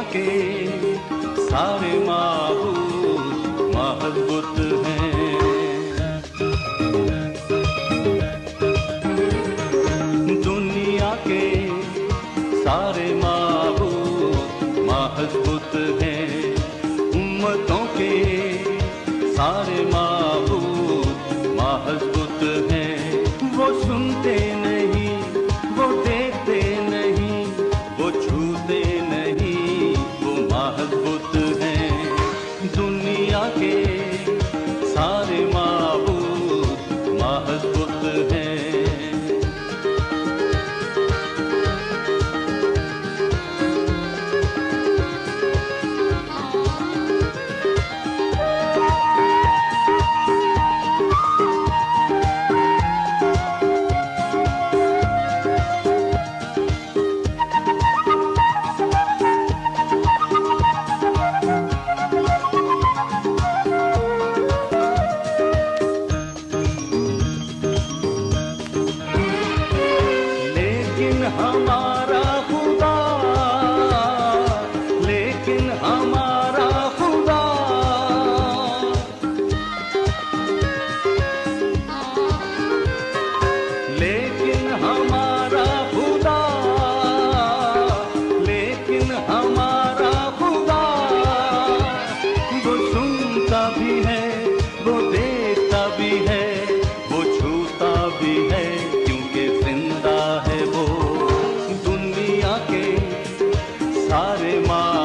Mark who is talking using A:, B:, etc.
A: के सारे माबूद महबूत हैं। दुनिया के सारे माबूद महबूत हैं। उम्मतों के सारे माबूद महबूत हैं। वो सुनते नहीं, वो देखते नहीं, वो छूते नहीं, वो महबूत हैं। दुनिया के सारे माबूद महबूत हैं। हमारा खुदा, लेकिन हमारा खुदा, लेकिन हमारा खुदा, लेकिन हमारा खुदा, वो सुनता भी है, वो देखता भी है, वो छूता भी है, क्योंकि जिंदा है वो। सारे माँ